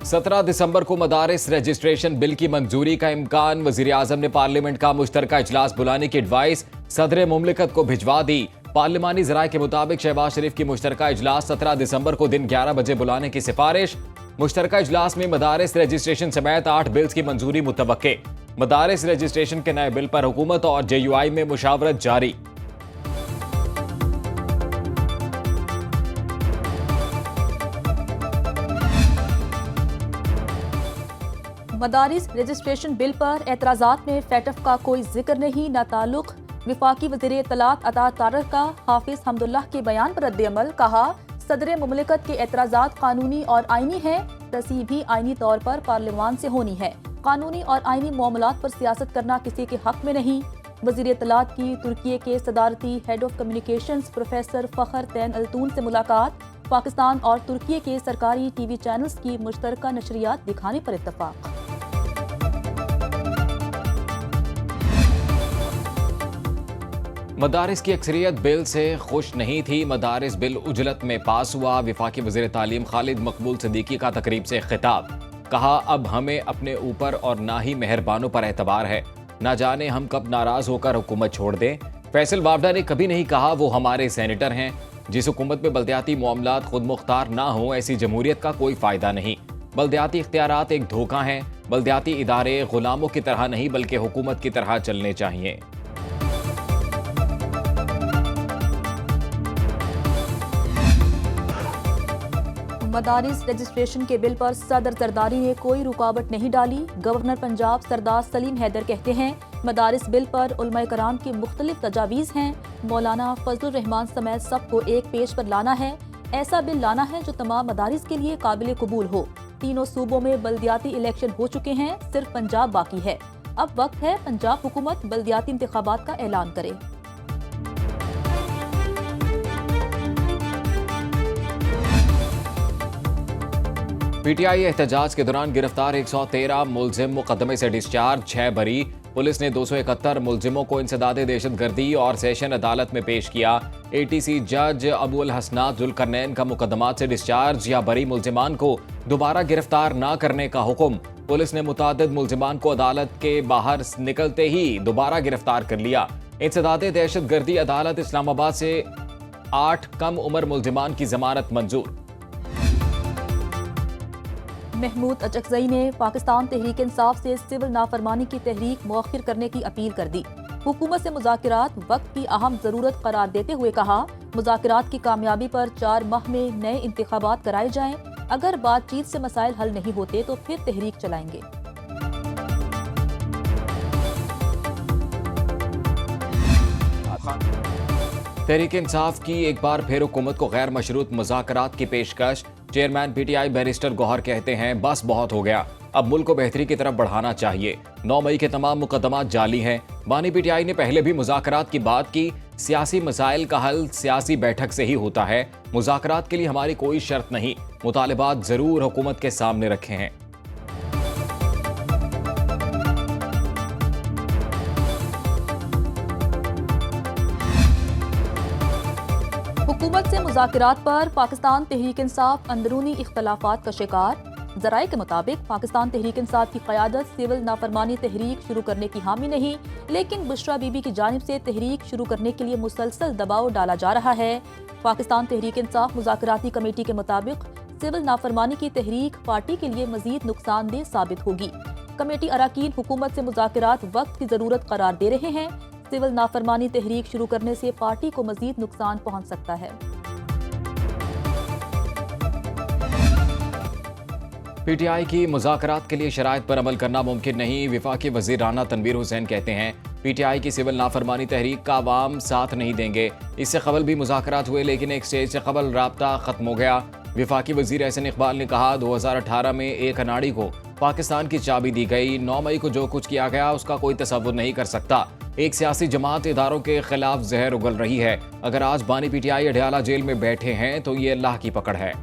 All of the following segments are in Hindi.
17 दिसंबर को मदारिस रजिस्ट्रेशन बिल की मंजूरी का इम्कान। वजीर आजम ने पार्लियामेंट का मुश्तरका इजलास बुलाने की एडवाइस सदर मुमलिकत को भिजवा दी। पार्लिमानी जराये के मुताबिक शहबाज शरीफ की मुश्तरका इजलास 17 दिसंबर को दिन 11 बजे बुलाने की सिफारिश। मुश्तरका इजलास में मदारिस रजिस्ट्रेशन समेत 8 बिल्स की मंजूरी मुतवक्के। मदारिस रजिस्ट्रेशन के नए बिल पर हुकूमत और JUI में मुशावरत जारी। मदारिस रजिस्ट्रेशन बिल पर एतराज़ात में फैटफ का कोई जिक्र नहीं, न ताल्लुक। विफाकी वज़ीर इत्तलात अता तारर का हाफिज हमदुल्लाह के बयान पर रद्द-ए-अमल। कहा, सदर मुमलिकत के एतराज़ात कानूनी और आईनी हैं, तस्दीक भी आईनी तौर पर पार्लियामान से होनी है। कानूनी और आईनी मामलात पर सियासत करना किसी के हक में नहीं। वज़ीर इत्तलात की तुर्की के सदारती head of communications professor Fahrettin Altun से मुलाकात। पाकिस्तान और तुर्की के सरकारी TV चैनल्स की मुश्तरका नशरियात दिखाने पर इत्तफाक। मदारिस की अक्सरियत बिल से खुश नहीं थी। मदारिस बिल उजलत में पास हुआ। विफाकी वज़ीर तालीम खालिद मकबूल सिद्दीकी का तकरीब से खिताब। कहा, अब हमें अपने ऊपर और ना ही मेहरबानों पर एतबार है। ना जाने हम कब नाराज होकर हुकूमत छोड़ दें। फैसल वावडा ने कभी नहीं कहा वो हमारे सेनेटर हैं। जिस हुकूमत में बल्दियाती मामलात खुद मुख्तार ना हो, ऐसी जमहूरियत का कोई फायदा नहीं। बल्दियाती इख्तियारात एक धोखा हैं। बल्दियाती इदारे गुलामों की तरह नहीं बल्कि हुकूमत की तरह चलने चाहिए। मदारिस रजिस्ट्रेशन के बिल पर सदर जरदारी ने कोई रुकावट नहीं डाली। गवर्नर पंजाब सरदार सलीम हैदर कहते हैं, मदारिस बिल पर उलमाए कराम की मुख्तलिफ तजावीज़ हैं। मौलाना फजलुर रहमान समेत सबको एक पेज पर लाना है। ऐसा बिल लाना है जो तमाम मदारिस के लिए काबिल कबूल हो। तीनों सूबों में बल्दियाती इलेक्शन हो चुके हैं, सिर्फ पंजाब बाकी है। अब वक्त है पंजाब हुकूमत बल्दियाती इंतखाबात का ऐलान करे। PTI एहतजाज के दौरान गिरफ्तार 113 मुलजिम मुकदमे से डिस्चार्ज, 6 बरी। पुलिस ने 271 मुलजिमों को इंसदादे दहशतगर्दी और सेशन अदालत में पेश किया। ATC जज अबुल हसनात जुल्करनैन का मुकदमात से डिस्चार्ज या बरी मुलजिमान को दोबारा गिरफ्तार न करने का हुक्म। पुलिस ने मुतादिद मुलजिमान को अदालत के बाहर निकलते ही दोबारा गिरफ्तार कर लिया। इंसदादे दहशतगर्दी अदालत इस्लामाबाद से 8 कम उम्र मुलजिमान की जमानत मंजूर। महमूद अचकजई ने पाकिस्तान तहरीक इंसाफ से सिविल नाफरमानी की तहरीक मौखिर करने की अपील कर दी। हुकूमत से मुज़ाकरात वक्त की अहम ज़रूरत करार देते हुए कहा, मुज़ाकरात की कामयाबी पर 4 माह में नए इंतखाबात कराए जाएं। अगर बातचीत से मसाइल हल नहीं होते तो फिर तहरीक चलाएंगे। तहरीक इंसाफ की एक बार फिर हुकूमत को गैर मशरूत मुज़ाकरात की पेशकश। चेयरमैन PTI बैरिस्टर गौहर कहते हैं, बस बहुत हो गया, अब मुल्क को बेहतरी की तरफ बढ़ाना चाहिए। 9 मई के तमाम मुकदमात जाली हैं। बानी PTI ने पहले भी मुज़ाकरात की बात की। सियासी मसाइल का हल सियासी बैठक से ही होता है। मुज़ाकरात के लिए हमारी कोई शर्त नहीं, मुतालिबात जरूर हुकूमत के सामने रखे हैं। हुकूमत से मुज़ाकरात पर पाकिस्तान तहरीक इंसाफ अंदरूनी इख्तलाफात का शिकार। ज़राए के मुताबिक पाकिस्तान तहरीक इंसाफ की क़यादत सिविल नाफरमानी तहरीक शुरू करने की हामी नहीं, लेकिन बुशरा बीबी की जानिब से तहरीक शुरू करने के लिए मुसलसल दबाव डाला जा रहा है। पाकिस्तान तहरीक इंसाफ मुज़ाकराती कमेटी के मुताबिक सिविल नाफरमानी की तहरीक पार्टी के लिए मजीद नुकसानदेह साबित होगी। कमेटी अराकीन हुकूमत से मुज़ाकरात वक्त की ज़रूरत करार दे रहे हैं। सिविल नाफरमानी तहरीक शुरू करने से पार्टी को मजीद नुकसान पहुंच सकता है। PTI की मुज़ाकरात के लिए शराइत पर अमल करना मुमकिन नहीं। विफाकी वज़ीर राना तनवीर हुसैन कहते हैं, PTI की सिविल नाफरमानी तहरीक का अवाम साथ नहीं देंगे। इससे कबल भी मुज़ाकरात हुए, लेकिन एक स्टेज से कबल राब्ता खत्म हो गया। विफाकी वज़ीर एहसन इकबाल ने कहा, 2018 में एक अनाड़ी को पाकिस्तान की चाबी दी गई। 9 मई को जो कुछ किया गया उसका कोई तसव्वुर नहीं कर सकता। एक सियासी जमात इदारों के खिलाफ जहर उगल रही है। अगर आज बानी PTI अडयाला जेल में बैठे हैं तो ये अल्लाह की पकड़ है।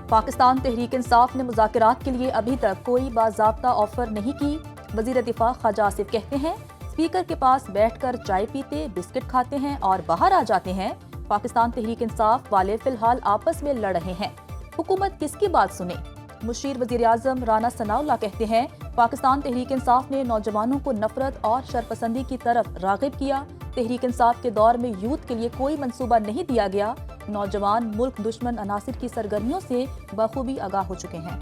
पाकिस्तान तहरीक इंसाफ ने मुज़ाकरात के लिए अभी तक कोई बाज़ाब्ता ऑफर नहीं की। वज़ीर दिफा ख्वाजा आसिफ कहते हैं, स्पीकर के पास बैठकर चाय पीते, बिस्किट खाते हैं और बाहर आ जाते हैं। पाकिस्तान तहरीक इंसाफ वाले फिलहाल आपस में लड़ रहे हैं। हुकूमत किसकी बात सुने? मुशीर वज़ीर-ए-आज़म राना सनाउल्लाह कहते हैं, पाकिस्तान तहरीक इंसाफ ने नौजवानों को नफरत और शरपसंदी की तरफ राग़िब किया। तहरीक इंसाफ के दौर में यूथ के लिए कोई मंसूबा नहीं दिया गया। नौजवान मुल्क दुश्मन अनासिर की सरगर्मियों से बखूबी आगाह हो चुके हैं।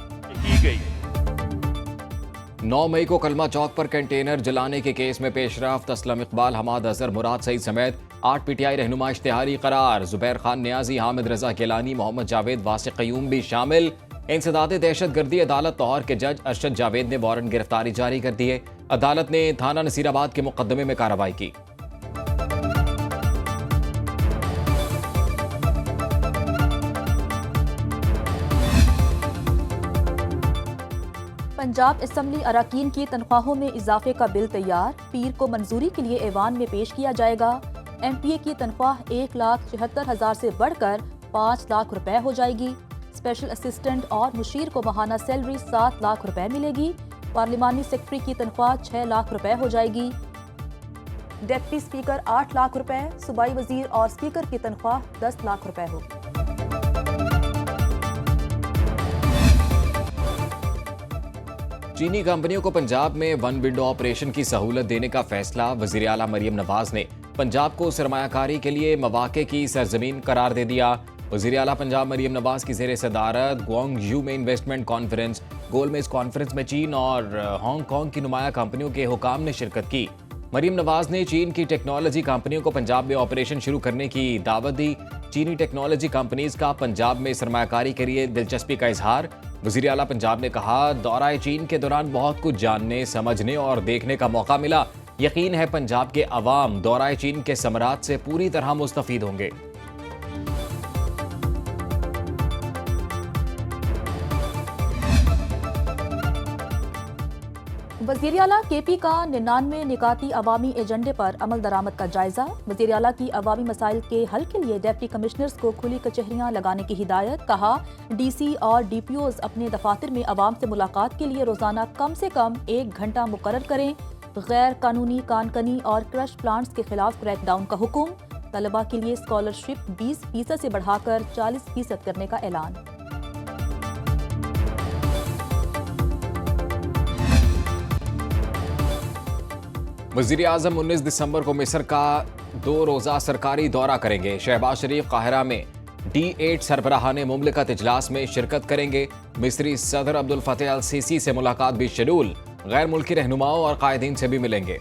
9 मई को कलमा चौक पर कंटेनर जलाने के केस में पेशरफ्त असलम इकबाल, हमाद अजहर, मुराद सईद समेत 8 पीटीआई रहनुमा इश्तिहारी करार। जुबैर खान न्याजी, हामिद रजा गिलानी, मोहम्मद जावेद, वासिक क़य्यूम भी शामिल। इंसदाद दहशतगर्दी अदालत लाहौर के जज अरशद जावेद ने वारंट गिरफ्तारी जारी कर दी है। अदालत ने थाना नसीराबाद के मुकदमे में कार्रवाई की। पंजाब असम्बली अराकीन की तनख्वाहों में इजाफे का बिल तैयार, पीर को मंजूरी के लिए ऐवान में पेश किया जाएगा। एमपीए की तनख्वाह 1,76,000 से बढ़कर 5 लाख रुपए हो जाएगी। स्पेशल असिस्टेंट और मुशीर को माहाना सैलरी 7 लाख रुपए मिलेगी। पार्लिमानी सेक्रेटरी की तनख्वाह 6 लाख रुपए हो जाएगी। डिप्टी स्पीकर 8 लाख रुपए, सूबाई वजीर और स्पीकर की तनख्वाह 10 लाख रुपए होगी। चीनी कंपनियों को पंजाब में वन विंडो ऑपरेशन की सहूलत देने का फैसला। वज़ीर आला मरियम नवाज ने पंजाब को सरमायाकारी के लिए मौके की सरजमीन करार दे दिया। वज़ीर आला पंजाब मरियम नवाज की ज़ेर सदारत ग्वांगझू में इन्वेस्टमेंट कॉन्फ्रेंस गोल में इस कॉन्फ्रेंस में चीन और हांगकॉन्ग की नुमाया कंपनियों के हुकाम ने शिरकत की। मरियम नवाज ने चीन की टेक्नोलॉजी कंपनियों को पंजाब में ऑपरेशन शुरू करने की दावत दी। चीनी टेक्नोलॉजी कंपनीज का पंजाब में सरमायाकारी के लिए दिलचस्पी का इजहार। वज़ीर आला पंजाब ने कहा, दौरा चीन के दौरान बहुत कुछ जानने, समझने और देखने का मौका मिला। यकीन है पंजाब के अवाम दौरा चीन के समरात से पूरी तरह मुस्तफीद होंगे। वज़ीर आला केपी का 99 निकाती अवामी एजेंडे पर अमल दरामद का जायजा। वज़ीर आला की अवामी मसाइल के हल के लिए डिप्टी कमिश्नर्स को खुली कचहरियां लगाने की हिदायत। कहा, डीसी और डीपीओज अपने दफातर में अवाम से मुलाकात के लिए रोजाना कम से कम 1 घंटा मुकर्रर करें। गैर कानूनी कानकनी और क्रश प्लांट्स के खिलाफ क्रैकडाउन का हुक्म। तलबा के लिए स्कॉलरशिप 20% से बढ़ाकर 40% करने का ऐलान। वज़ीर आज़म 19 दिसंबर को मिस्र का 2 रोज़ा सरकारी दौरा करेंगे। शहबाज शरीफ काहिरा में D8 सरबराहाने मुमलिकत इजलास में शिरकत करेंगे। मिस्री सदर अब्दुल फतेह अल सीसी से मुलाकात भी शेड्यूल। गैर मुल्की रहनुमाओं और कायदीन से भी मिलेंगे।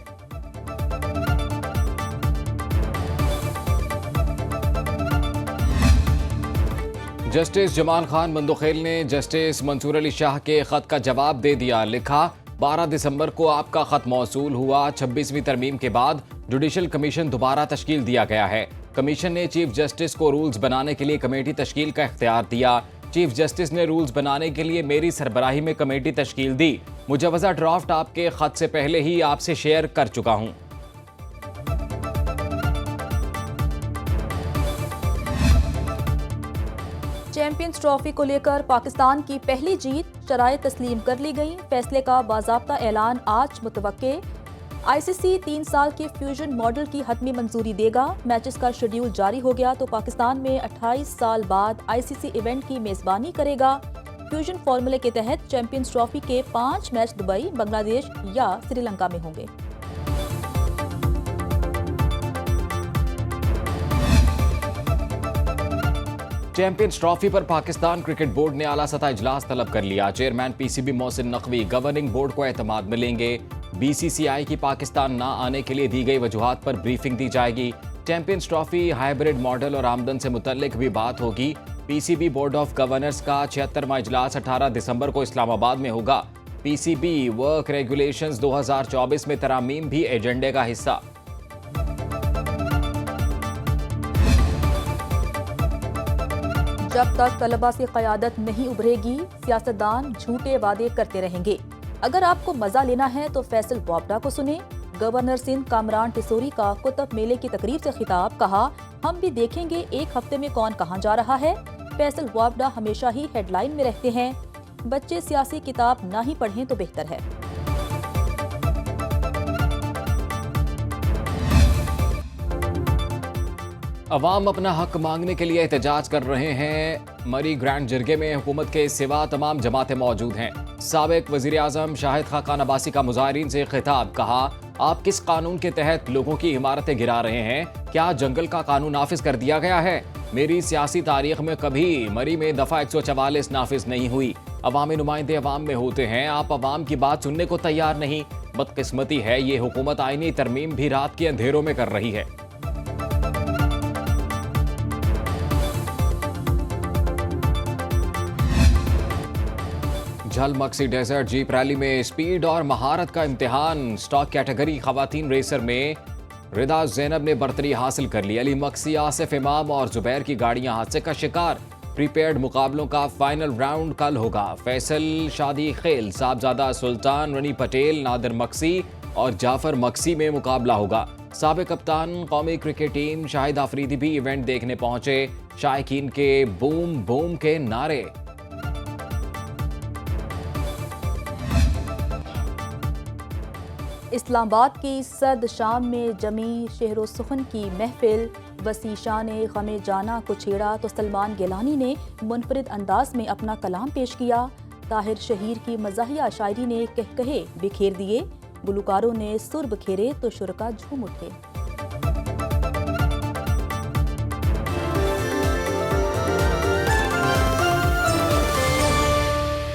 जस्टिस जमाल खान बंदोखेल ने जस्टिस मंसूर अली शाह के खत का जवाब दे दिया। लिखा, 12 दिसंबर को आपका खत मौसूल हुआ। 26वीं तरमीम के बाद जुडिशल कमीशन दोबारा तश्कील दिया गया है। कमीशन ने चीफ जस्टिस को रूल्स बनाने के लिए कमेटी तश्कील का इख्तियार दिया। चीफ जस्टिस ने रूल्स बनाने के लिए मेरी सरबराही में कमेटी तश्कील दी। मुजवजा ड्राफ्ट आपके खत से पहले ही आपसे शेयर कर चुका हूं। चैंपियंस ट्रॉफी को लेकर पाकिस्तान की पहली जीत, शराइत तस्लीम कर ली गई। फैसले का बाज़ाब्ता ऐलान आज मुतवक्के। आईसीसी 3 साल के फ्यूजन मॉडल की हतमी मंजूरी देगा। मैचेस का शेड्यूल जारी हो गया तो पाकिस्तान में 28 साल बाद आईसीसी इवेंट की मेजबानी करेगा। फ्यूजन फॉर्मूले के तहत चैंपियंस ट्रॉफी के 5 मैच दुबई, बांग्लादेश या श्रीलंका में होंगे। चैंपियंस ट्रॉफी पर पाकिस्तान क्रिकेट बोर्ड ने आला सतह इजलास तलब कर लिया। Chairman PCB Mohsin Naqvi governing board को एतमाद मिलेंगे। बीसीसीआई की पाकिस्तान ना आने के लिए दी गई वजूहात पर ब्रीफिंग दी जाएगी। चैंपियंस ट्रॉफी हाइब्रिड मॉडल और आमदन से मुतल्लिक भी बात होगी। पीसीबी बोर्ड ऑफ गवर्नर्स का 76वां इजलास 18 दिसंबर को इस्लामाबाद में होगा। पीसीबी वर्क रेगुलेशंस 2024 में तरामीम भी एजेंडे का हिस्सा। जब तक तलबा से क़यादत नहीं उभरेगी, सियासतदान झूठे वादे करते रहेंगे। अगर आपको मजा लेना है तो फैसल वापडा को सुने। गवर्नर सिंध कामरान टिसोरी का कुतुब मेले की तकरीर से खिताब। कहा, हम भी देखेंगे 1 हफ्ते में कौन कहां जा रहा है। फैसल वापडा हमेशा ही हेडलाइन में रहते हैं। बच्चे सियासी किताब ना ही पढ़ें तो बेहतर है। अवाम अपना हक मांगने के लिए एहतजाज कर रहे हैं। मरी ग्रैंड जिरगे में हुकूमत के सिवा तमाम जमातें मौजूद हैं। साबिक वजीर आजम शाहिद खाकान अब्बासी का मुजाहिरीन से खिताब, कहा आप किस कानून के तहत लोगों की इमारतें गिरा रहे हैं? क्या जंगल का कानून नाफिज कर दिया गया है? मेरी सियासी तारीख में कभी मरी में दफा 144 नाफिज नहीं हुई। अवामी नुमाइंदे अवाम में होते हैं, आप अवाम की बात सुनने को तैयार नहीं। बदकिस्मती है ये हुकूमत आईनी तरमीम भी रात के अंधेरों में कर रही है। झलमक्सी डेजर्ट जीप रैली में स्पीड और महारत का इम्तिहान। स्टॉक कैटेगरी खवातीन रेसर में रिदा जैनब ने बर्तरी हासिल कर ली। अली मक्सी, आसिफ इमाम और जुबैर की गाड़ियां हादसे का शिकार। प्रीपेड मुकाबलों का फाइनल राउंड कल होगा। फैसल, शादी खेल, साहबजादा सुल्तान, रनी पटेल, नादिर मक्सी और जाफर मक्सी में मुकाबला होगा। साबिक कप्तान कौमी क्रिकेट टीम शाहिद आफरीदी भी इवेंट देखने पहुंचे। शायकीन के बूम बूम के नारे। इस्लामाबाद की सर्द शाम में जमी शहरो सुखन की महफिल। वसीशा ने गमे जाना को छेड़ा तो सलमान गिलानी ने मुनफरिद अंदाज में अपना कलाम पेश किया। ताहिर शहीर की मज़ाहिया शायरी ने कहे बिखेर दिए। गुलकारों ने सुर बखेरे तो शुरका झूम उठे।